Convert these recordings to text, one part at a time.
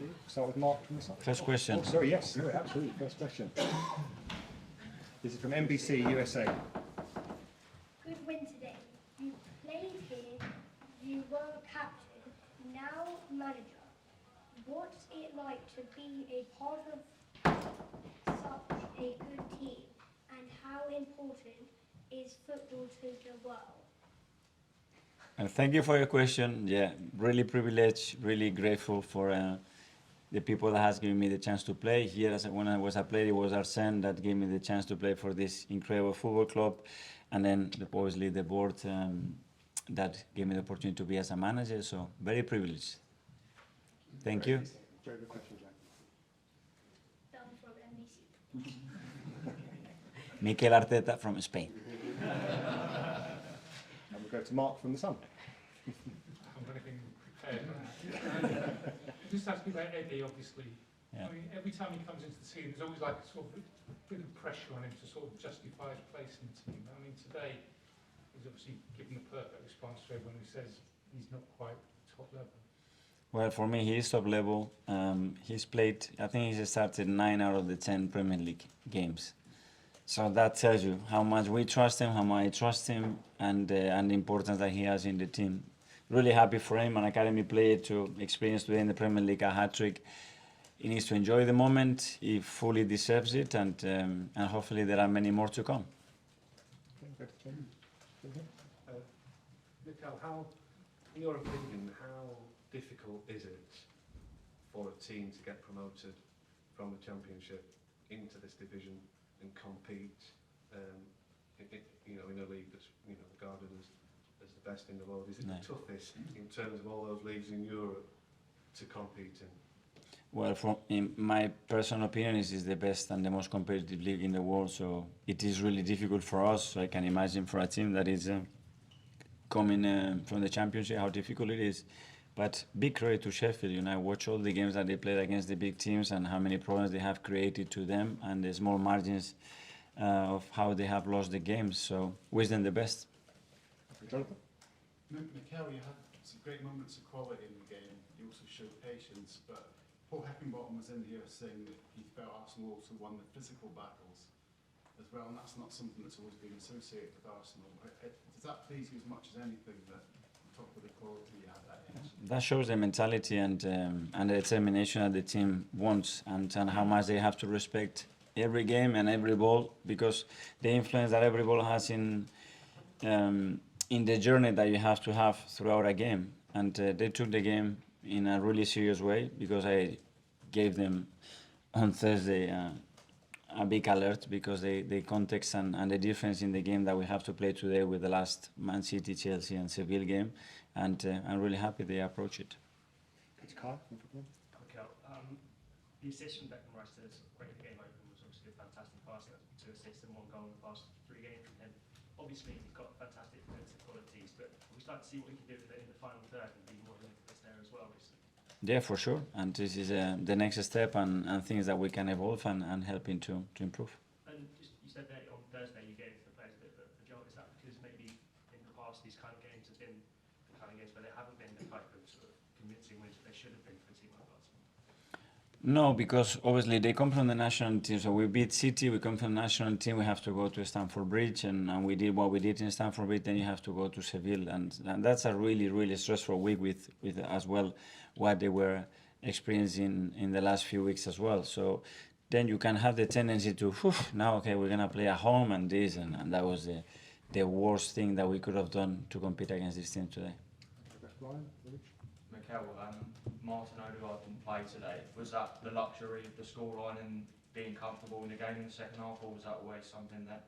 see. Start with Mark from the side. First question. Oh, sorry, yes, no, absolutely. First question. This is from NBC USA. Good win today. You played here, you were captain, now manager. What's it like to be a part of such a good team, and how important is football to the world? Thank you for your question. Yeah, really privileged, really grateful for the people that has given me the chance to play here. When I was a player, it was Arsene that gave me the chance to play for this incredible football club, and then obviously the board that gave me the opportunity to be as a manager. So very privileged. Thank you. Very good question, Jack. Down from NBC. Mikel Arteta from Spain. And we'll go to Mark from the Sun. I'm going to be prepared. Just ask you about Eddie, obviously. Yeah. I mean, every time he comes into the team, there's always like a sort of bit of pressure on him to sort of justify his place in the team. I mean, today, he's obviously given the perfect response to everyone who says he's not quite top level. Well, for me, he is top level. He's played, I think he's started 9 out of the 10 Premier League games. So that tells you how much we trust him, how much I trust him, and the importance that he has in the team. Really happy for him, an academy player, to experience today in the Premier League a hat-trick. He needs to enjoy the moment. He fully deserves it, and hopefully there are many more to come. Mikel, how, in your opinion, how difficult is it for a team to get promoted from the Championship into this division and compete, in a league that's regarded as the best in the world? Is it the toughest in terms of all those leagues in Europe to compete in? Well, in my personal opinion, it is the best and the most competitive league in the world. So it is really difficult for us. So I can imagine for a team that is coming from the Championship how difficult it is. But big credit to Sheffield. I watch all the games that they played against the big teams and how many problems they have created to them, and the small margins of how they have lost the games. So wish them the best. Jonathan? Mikel, you had some great moments of quality in the game. You also showed patience, but Paul Heckingbottom was in here saying that he felt Arsenal also won the physical battles as well, and that's not something that's always been associated with Arsenal. Does that please you as much as anything, that on top of the quality you had that game? That shows the mentality and the determination that the team wants, and how much they have to respect every game and every ball, because the influence that every ball has in the journey that you have to have throughout a game. And they took the game in a really serious way, because I gave them on Thursday a big alert, because the context and the difference in the game that we have to play today with the last Man City, Chelsea and Seville game, and I'm really happy they approach it. It's Kai. Mikel, the assist from Declan Rice to break the game open was obviously a fantastic pass. 2 assists and 1 goal in the past 3 games from him. Obviously, he's got fantastic defensive qualities, but we start to see what he can do in the final third and be more limitless there as well recently. Yeah, for sure. And this is the next step, and things that we can evolve and help him to improve. And just, you said that on Thursday you gave the players a bit of a job. Is that because maybe in the past these kind of games have been the kind of games where they haven't been the type of sort of convincing wins that they should have been for a team like Arsenal? No, because obviously they come from the national team. So we beat City, we come from the national team, we have to go to Stamford Bridge, and we did what we did in Stamford Bridge, then you have to go to Seville. And that's a really, really stressful week with as well what they were experiencing in the last few weeks as well. So then you can have the tendency to, now, okay, we're going to play at home and this, and that was the worst thing that we could have done to compete against this team today. Mikel, Martin Odegaard didn't play today. Was that the luxury of the scoreline and being comfortable in the game in the second half, or was that always something that...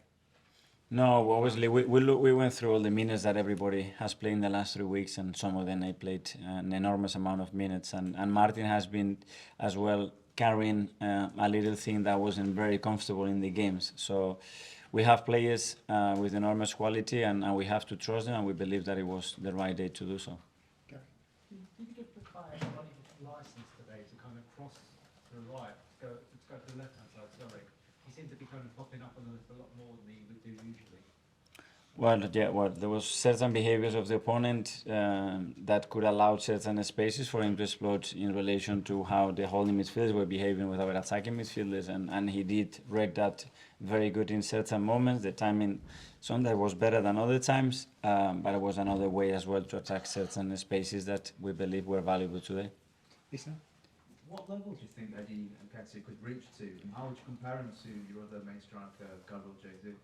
No, obviously we went through all the minutes that everybody has played in the last 3 weeks, and some of them they played an enormous amount of minutes. And Martin has been as well carrying a little thing that wasn't very comfortable in the games. So we have players with enormous quality, and we have to trust them, and we believe that it was the right day to do so. Did you give the player a license today to kind of cross to the right, to go to the left-hand side? Sorry, he seemed to be kind of popping up a lot more than he would do usually. Well, yeah, well, there was certain behaviors of the opponent that could allow certain spaces for him to exploit in relation to how the holding midfielders were behaving with our attacking midfielders, and he did read that very good in certain moments. The timing sometimes was better than other times, but it was another way as well to attack certain spaces that we believe were valuable today. Lisa? What level do you think Eddie Nketiah could reach to, and how would you compare him to your other main striker, Gabriel Jesus?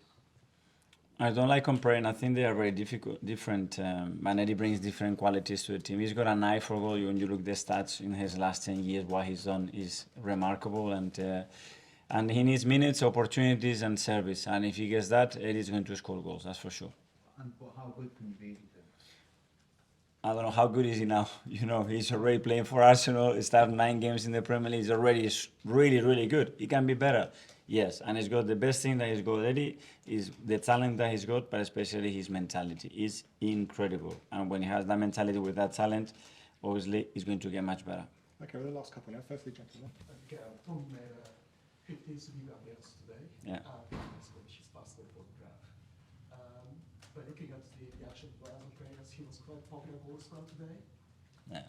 I don't like comparing. I think they are very different. And Eddie brings different qualities to the team. He's got an eye for goal. When you look at the stats in his last 10 years, what he's done is remarkable. And he needs minutes, opportunities, and service. And if he gets that, Eddie's going to score goals. That's for sure. But how good can he be, do you think? I don't know how good is he now. You know, he's already playing for Arsenal. He started 9 games in the Premier League. He's already really, really good. He can be better. Yes, and he's got the best thing that he's got already is the talent that he's got, but especially his mentality is incredible. And when he has that mentality with that talent, obviously he's going to get much better. Okay, well, the last couple now. Firstly, gentlemen. Tom made 15 Seville appearances today. Yeah. Let's go, she's past the photograph. But looking at the actual players and players, he was quite popular also today. Yeah,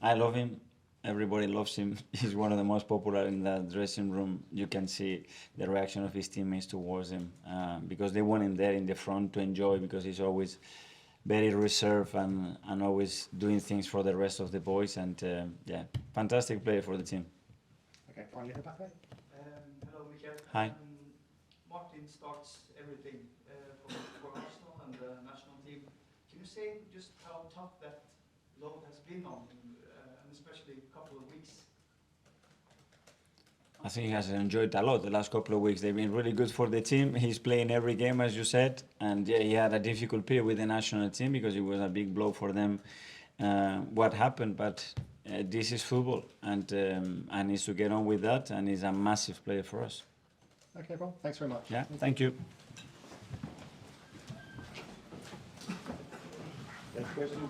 I love him. Everybody loves him. He's one of the most popular in the dressing room. You can see the reaction of his teammates towards him because they want him there in the front to enjoy, because he's always very reserved and always doing things for the rest of the boys. And yeah, fantastic player for the team. Okay, finally, the back there. Hello, Mikel. Hi. Martin starts everything for Arsenal and the national team. Can you say just how tough that load has been on him, and especially a couple of weeks? I think he has enjoyed a lot the last couple of weeks. They've been really good for the team. He's playing every game, as you said, and yeah, he had a difficult period with the national team because it was a big blow for them. What happened, but this is football, and needs to get on with that, and he's a massive player for us. Okay, well, thanks very much. Yeah, thank you. Next question.